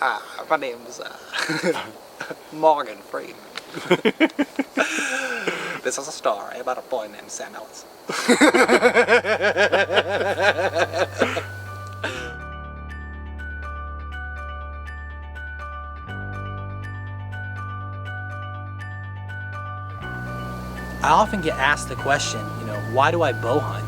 My name's Morgan Freeman. This is a story about a boy named Sam Ellison. I often get asked the question, why do I bow hunt?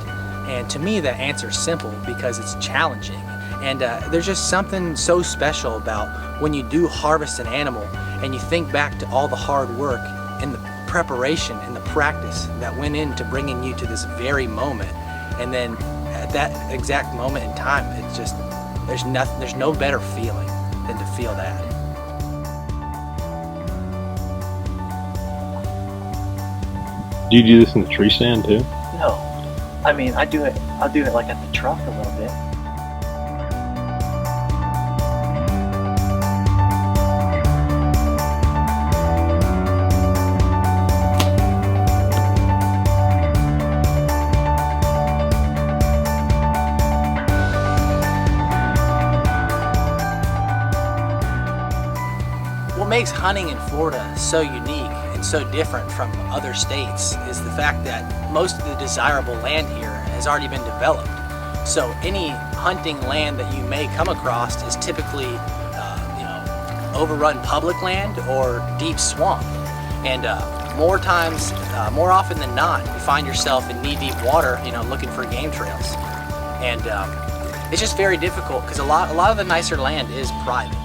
And to me that answer is simple, because it's challenging. And there's just something so special about when you do harvest an animal and you think back to all the hard work and the preparation and the practice that went into bringing you to this very moment. And then at that exact moment in time, it's just, there's no better feeling than to feel that. Do you do this in the tree stand too? No. I mean, I'll do it like at the truck a little bit. What makes hunting in Florida so unique and so different from other states is the fact that most of the desirable land here has already been developed. So any hunting land that you may come across is typically overrun public land or deep swamp. And more often than not, you find yourself in knee-deep water, looking for game trails. And it's just very difficult because a lot of the nicer land is private.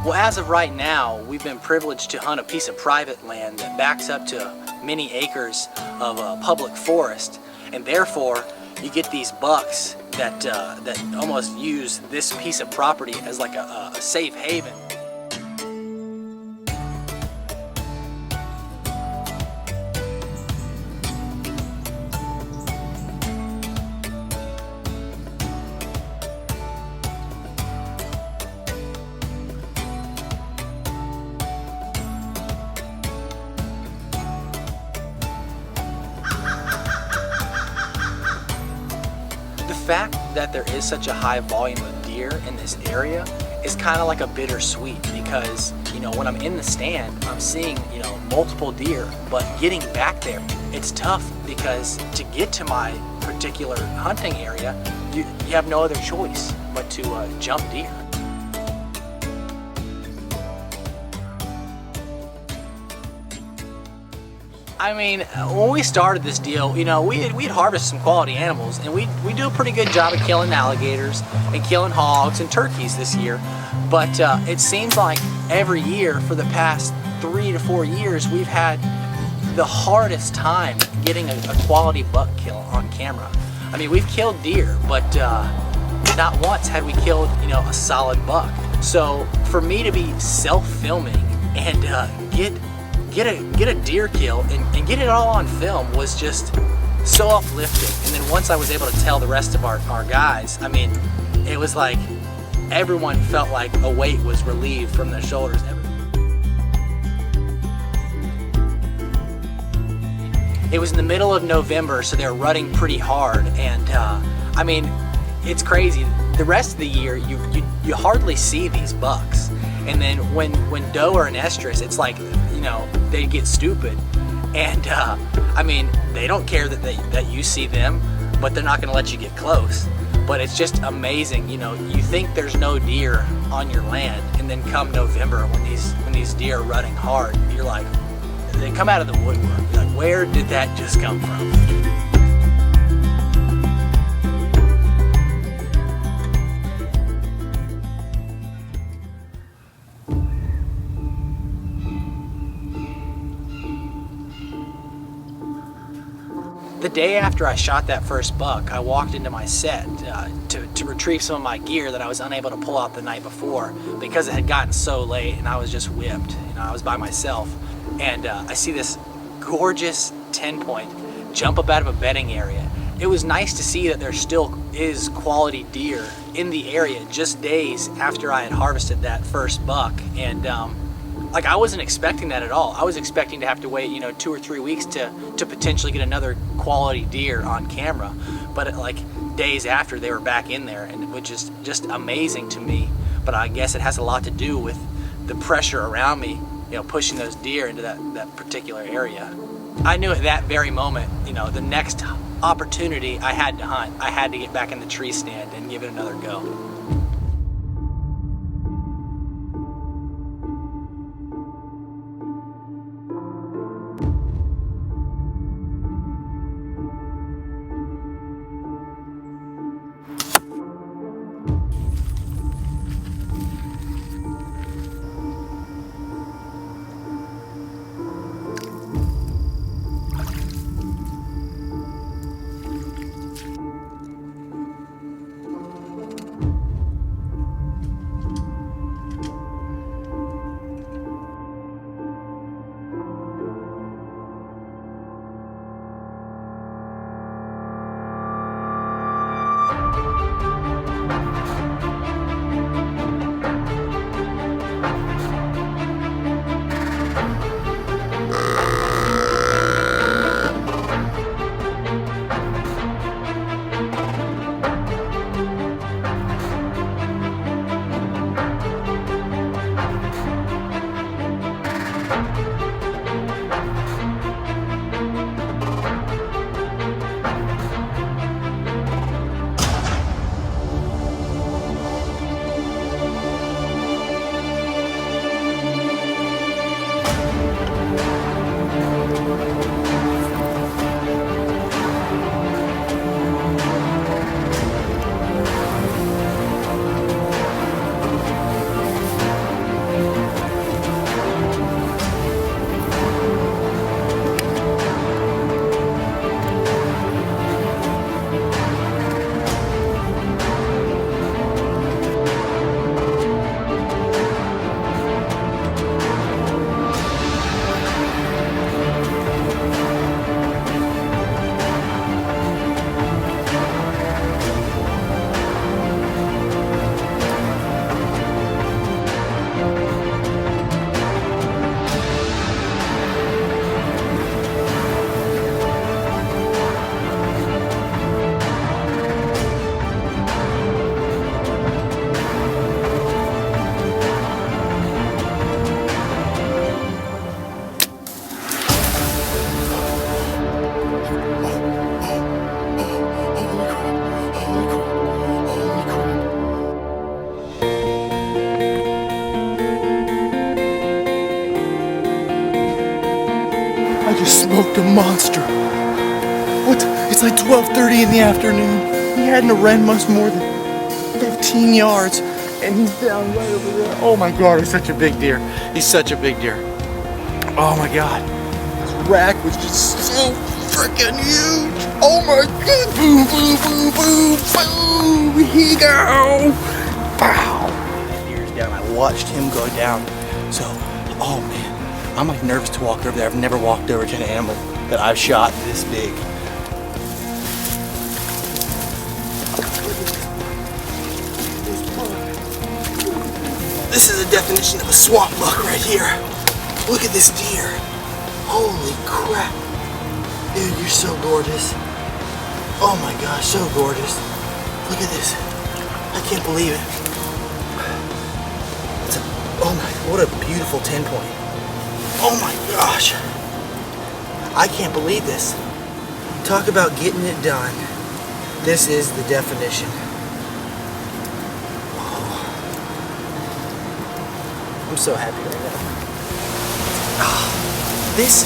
Well, as of right now, we've been privileged to hunt a piece of private land that backs up to many acres of public forest, and therefore you get these bucks that almost use this piece of property as like a safe haven. The fact that there is such a high volume of deer in this area is kind of like a bittersweet, because when I'm in the stand I'm seeing multiple deer, but getting back there it's tough, because to get to my particular hunting area you have no other choice but to jump deer. I mean, when we started this deal, we'd harvest some quality animals, and we do a pretty good job of killing alligators and killing hogs and turkeys this year. But it seems like every year for the past 3 to 4 years, we've had the hardest time getting a quality buck kill on camera. I mean, we've killed deer, but not once had we killed, a solid buck. So for me to be self-filming and get a deer kill and get it all on film was just so uplifting. And then once I was able to tell the rest of our guys, I mean, it was like everyone felt like a weight was relieved from their shoulders. It was in the middle of November, so they're rutting pretty hard, and I mean, it's crazy. The rest of the year you hardly see these bucks, and then when doe are in estrus, it's like they get stupid, and I mean, they don't care that you see them, but they're not going to let you get close. But it's just amazing, you think there's no deer on your land, and then come November when these deer are running hard, you're like, they come out of the woodwork. You're like, where did that just come from? The day after I shot that first buck, I walked into my set to retrieve some of my gear that I was unable to pull out the night before because it had gotten so late and I was just whipped. You know, I was by myself, and I see this gorgeous 10-point jump up out of a bedding area. It was nice to see that there still is quality deer in the area just days after I had harvested that first buck, and like, I wasn't expecting that at all. I was expecting to have to wait, you know, 2 or 3 weeks to potentially get another quality deer on camera. But like days after, they were back in there, and it was just amazing to me. But I guess it has a lot to do with the pressure around me, you know, pushing those deer into that particular area. I knew at that very moment, you know, the next opportunity I had to hunt, I had to get back in the tree stand and give it another go. I just smoked a monster. What? It's like 12:30 in the afternoon. He hadn't ran much more than 15 yards, and he's down right over there. Oh my God, he's such a big deer. He's such a big deer. Oh my God. This rack was just so freaking huge. Oh my God. Boom, boom, boom, boom, boom. Here you go. Pow. That deer's down. I watched him go down. So, oh man. I'm like nervous to walk over there. I've never walked over to an animal that I've shot this big. This is the definition of a swamp buck right here. Look at this deer. Holy crap. Dude, you're so gorgeous. Oh my gosh, so gorgeous. Look at this. I can't believe it. Oh my, what a beautiful 10-point. Oh my gosh. I can't believe this. Talk about getting it done. This is the definition. Oh. I'm so happy right now. Oh, this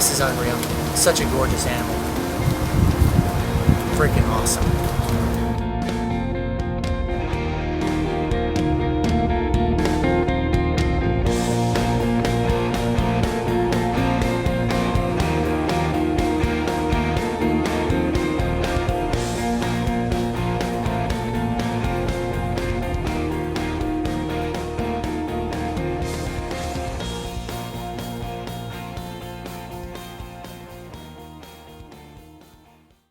is unreal. Such a gorgeous animal. Freaking awesome.